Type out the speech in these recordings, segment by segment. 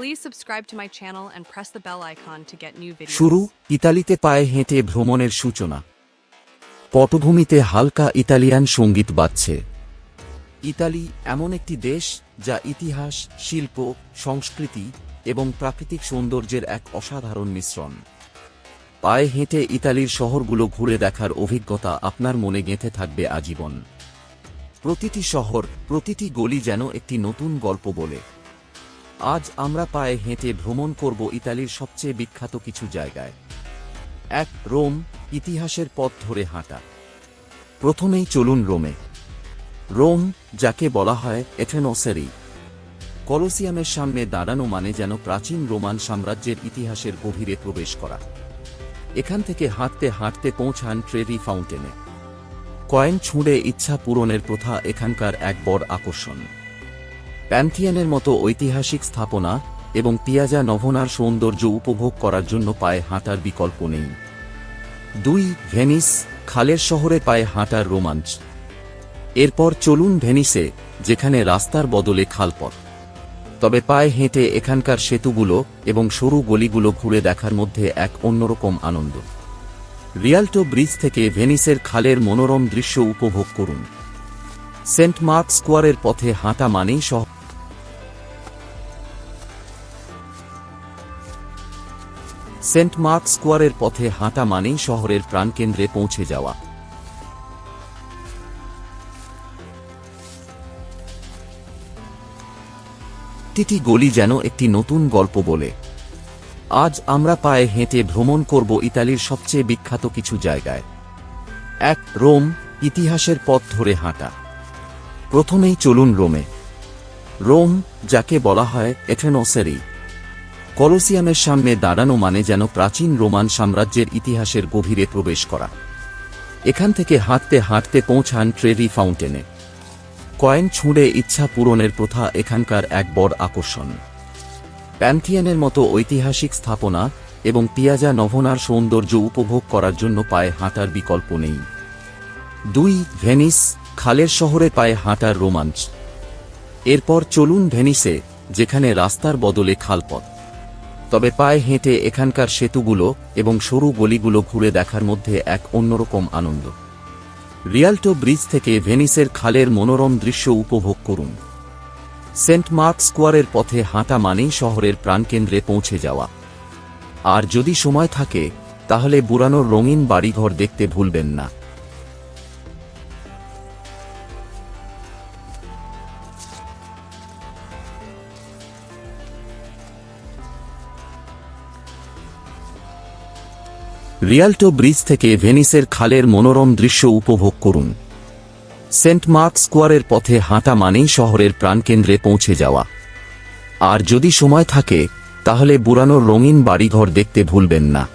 Please subscribe to my channel and press the bell icon to get new videos. শুরু ইতালিতে পায়ে হেঁটে ভ্রমণের সূচনা। পটভূমিতে হালকা ইতালিয়ান সঙ্গীত বাজছে। ইতালি এমন একটি দেশ যা ইতিহাস, শিল্প, সংস্কৃতি এবং প্রাকৃতিক সৌন্দর্যের এক অসাধারণ মিশ্রণ। পায়ে হেঁটে ইতালির শহরগুলো ঘুরে দেখার অভিজ্ঞতা আপনার মনে গেঁথে থাকবে আজীবন। প্রতিটি শহর, প্রতিটি গলি যেন একটি নতুন গল্প বলে। আজ আমরা পায়ে হেঁটে ভ্রমণ করব ইতালির সবচেয়ে বিখ্যাত কিছু জায়গায়। ১. রোম, ইতিহাসের পথ ধরে হাঁটা। প্রথমেই চলুন রোমে। রোম, যাকে বলা হয় এথেনোসেরি, কলোসিয়ামের সামনে দাঁড়ানো মানে যেন প্রাচীন রোমান সাম্রাজ্যের ইতিহাসের গভীরে প্রবেশ করা। এখান থেকে হাঁটতে হাঁটতে পৌঁছান ট্রেভি ফাউন্টেনে। কয়েন ছুঁড়ে ইচ্ছা পূরণের প্রথা এখানকার এক বড় আকর্ষণ। প্যান্থিয়নের মতো ঐতিহাসিক স্থাপনা এবং পিয়াজা নভোনার সৌন্দর্য উপভোগ করার জন্য পায়ে হাঁটার বিকল্প নেই। ২. ভেনিস, খালের শহরে পায়ে হাঁটার রোমাঞ্চ। এরপর চলুন ভেনিসে, যেখানে রাস্তার বদলে খালপথ। তবে পায়ে হেঁটে এখানকার সেতুগুলো এবং সরু গলিগুলো ঘুরে দেখার মধ্যে এক অন্যরকম আনন্দ। রিয়াল্টো ব্রিজ থেকে ভেনিসের খালের মনোরম দৃশ্য উপভোগ করুন। সেন্ট মার্ক স্কোয়ারের পথে হাঁটা মানেই শহরের প্রাণকেন্দ্রে পৌঁছে যাওয়া। প্রতিটি গলি যেন একটি নতুন গল্প বলে। আজ আমরা পায়ে হেঁটে ভ্রমণ করব ইতালির সবচেয়ে বিখ্যাত কিছু জায়গায়। ১. রোম, ইতিহাসের পথ ধরে হাঁটা। প্রথমেই চলুন রোমে। রোম, যাকে বলা হয় এথেনোসেরি, কলোসিয়ামের সামনে দাঁড়ানো মানে যেন প্রাচীন রোমান সাম্রাজ্যের ইতিহাসের গভীরে প্রবেশ করা। এখান থেকে হাঁটতে হাঁটতে পৌঁছান ট্রেভি ফাউন্টেনে। কয়েন ছুঁড়ে ইচ্ছা পূরণের প্রথা এখানকার এক বড় আকর্ষণ। প্যান্থিয়নের মতো ঐতিহাসিক স্থাপনা এবং পিয়াজা নভোনার সৌন্দর্য উপভোগ করার জন্য পায়ে হাঁটার বিকল্প নেই। ২. ভেনিস, খালের শহরে পায়ে হাঁটার রোমাঞ্চ। এরপর চলুন ভেনিসে, যেখানে রাস্তার বদলে খালপথ। তবে পায়ে হেঁটে এখানকার সেতুগুলো এবং সরু গলিগুলো ঘুরে দেখার মধ্যে এক অন্যরকম আনন্দ। রিয়াল্টো ব্রিজ থেকে ভেনিসের খালের মনোরম দৃশ্য উপভোগ করুন। সেন্ট মার্ক স্কোয়ারের পথে হাঁটা মানেই শহরের প্রাণকেন্দ্রে পৌঁছে যাওয়া। আর যদি সময় থাকে, তাহলে বুড়ানোর রঙিন বাড়িঘর দেখতে ভুলবেন না। রিয়াল্টো ব্রিজ থেকে ভেনিসের খালের মনোরম দৃশ্য উপভোগ করুন। সেন্ট মার্ক স্কোয়ারের পথে হাঁটা মানেই শহরের প্রাণকেন্দ্রে পৌঁছে যাওয়া। আর যদি সময় থাকে, তাহলে বুড়ানোর রঙিন বাড়িঘর দেখতে ভুলবেন না।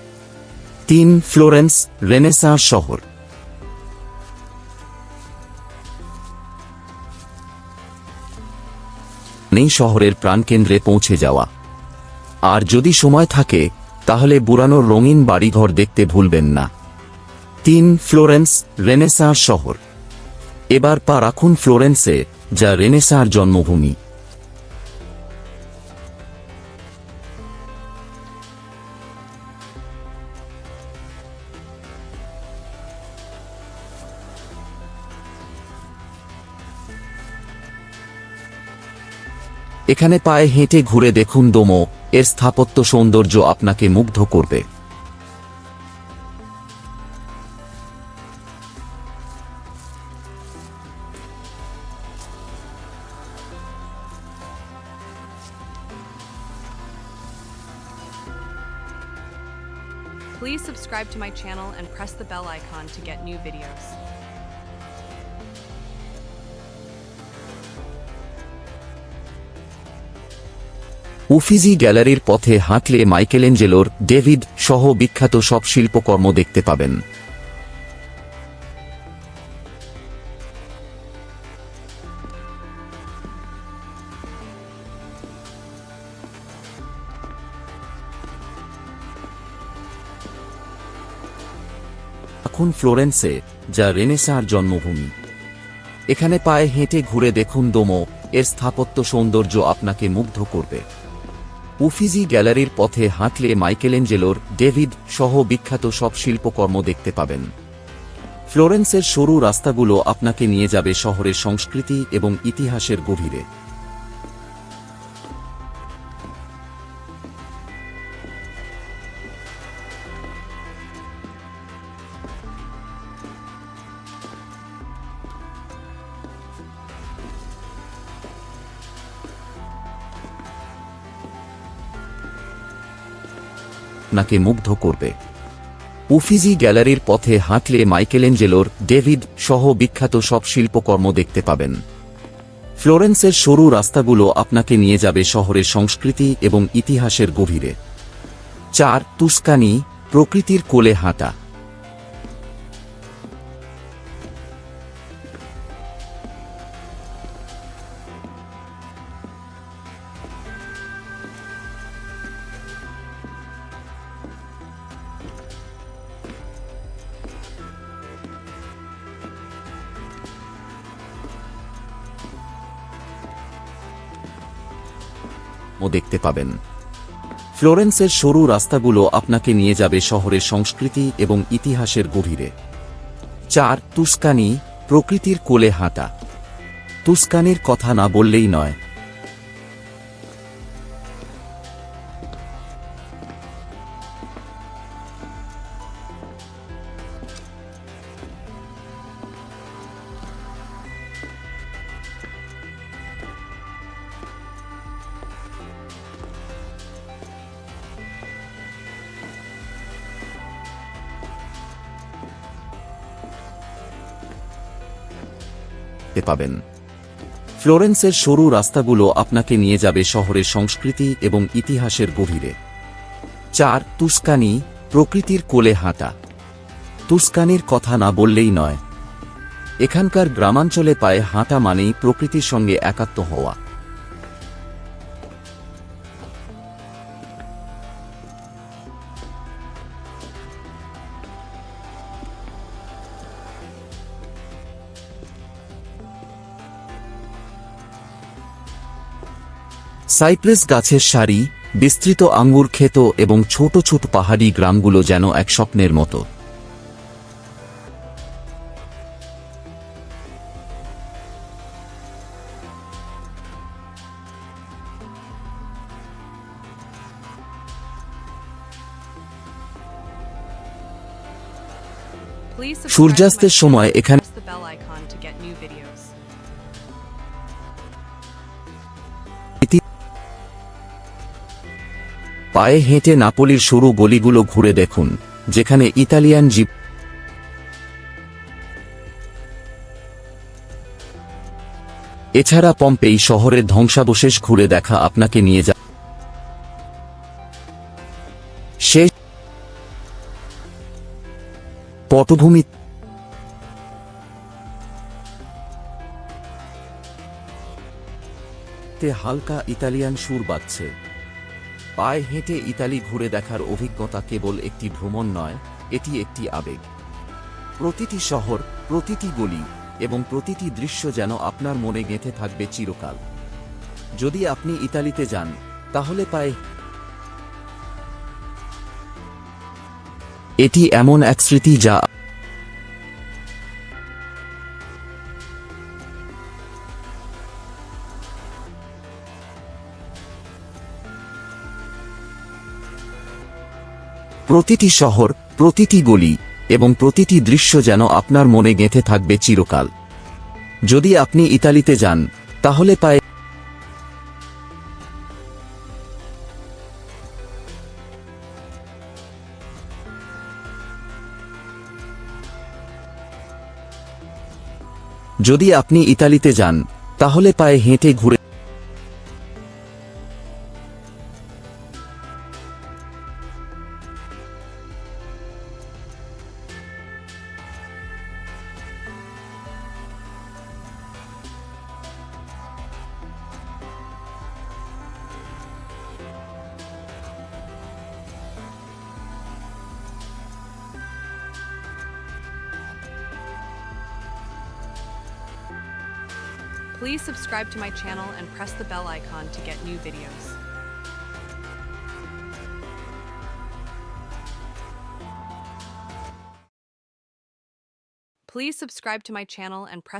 ৩. ফ্লোরেন্স, রেনেসাঁস শহর। শহরের প্রাণকেন্দ্রে পৌঁছে যাওয়া। আর যদি সময় থাকে, তাহলে বুড়ানোর রঙিন বাড়িঘর দেখতে ভুলবেন না। ৩. ফ্লোরেন্স, রেনেসাঁস শহর। এবার পা রাখুন ফ্লোরেন্সে, যা রেনেসাঁর জন্মভূমি। এখানে পায়ে হেঁটে ঘুরে দেখুন দোমো, এর স্থাপত্য সৌন্দর্য আপনাকে মুগ্ধ করবে। Please subscribe to my channel and press the bell icon to get new videos. Uffizi গ্যালারির পথে হাঁটলে মাইকেলেঞ্জেলোর, ডেভিড সহ বিখ্যাত সব শিল্পকর্ম দেখতে পাবেন। এখন ফ্লোরেন্সে, যা রেনেসাঁর জন্মভূমি। এখানে পায়ে হেঁটে ঘুরে দেখুন দোমো, এর স্থাপত্য সৌন্দর্য আপনাকে মুগ্ধ করবে। উফিজি গ্যালারির পথে হাঁটলে মাইকেলেঞ্জেলোর, ডেভিড সহ বিখ্যাত সব শিল্পকর্ম দেখতে পাবেন। ফ্লোরেন্সের সরু রাস্তাগুলো আপনাকে নিয়ে যাবে শহরের সংস্কৃতি এবং ইতিহাসের গভীরে। আপনাকে মুগ্ধ করবে। উফিজি গ্যালারির পথে হাঁটলে মাইকেলেঞ্জেলোর, ডেভিড সহ বিখ্যাত সব শিল্পকর্ম দেখতে পাবেন। ফ্লোরেন্সের সরু রাস্তাগুলো আপনাকে নিয়ে যাবে শহরের সংস্কৃতি এবং ইতিহাসের গভীরে। 4. তুস্কানি, প্রকৃতির কোলে হাঁটা। দেখতে পাবেন। ফ্লোরেন্সের সরু রাস্তাগুলো আপনাকে নিয়ে যাবে শহরের সংস্কৃতি এবং ইতিহাসের গভীরে। 4. তুস্কানি, প্রকৃতির কোলে হাঁটা। তুস্কানির কথা না বললেই নয়। পাবেন। ফ্লোরেন্সের সরু রাস্তাগুলো আপনাকে নিয়ে যাবে শহরের সংস্কৃতি এবং ইতিহাসের গভীরে। 4. তুস্কানি, প্রকৃতির কোলে হাঁটা। তুস্কানির কথা না বললেই নয়। এখানকার গ্রামাঞ্চলে পায়ে হাঁটা মানেই প্রকৃতির সঙ্গে একাত্ম হওয়া। সাইপ্রেস গাছের সারি, বিস্তৃত আঙ্গুর ক্ষেত এবং ছোট ছোট পাহাড়ি গ্রামগুলো যেন এক স্বপ্নের মতো। Please subscribe to my সূর্যাস্তের সময় channel and এখানে press the bell icon to get new videos. পায়ে হেঁটে নাপোলির সরু গলিগুলো ঘুরে দেখুন, যেখানে ইতালিয়ান জীব। এছাড়া পম্পেই শহরের ধ্বংসাবশেষ ঘুরে দেখা আপনাকে নিয়ে যায় শেষ পটভূমি। হালকা ইতালিয়ান সুর বাজছে। পায়ে হেঁটে ইতালি ঘুরে দেখার অভিজ্ঞতা কেবল একটি ভ্রমণ নয়, এটি একটি আবেগ। প্রতিটি শহর, প্রতিটি গলি এবং প্রতিটি দৃশ্য যেন আপনার মনে গেঁথে থাকবে চিরকাল। যদি আপনি ইতালিতে যান, তাহলে পায়ে এটি এমন এক স্মৃতি যা প্রতিটি শহর, প্রতিটি গলি এবং প্রতিটি দৃশ্য যেন আপনার মনে গেঁথে থাকবে চিরকাল। যদি আপনি ইতালিতে যান, তাহলে পায়ে যদি আপনি ইতালিতে যান, তাহলে পায়ে হেঁটে ঘুরে Please subscribe to my channel and press the bell icon to get new videos. Please subscribe to my channel and press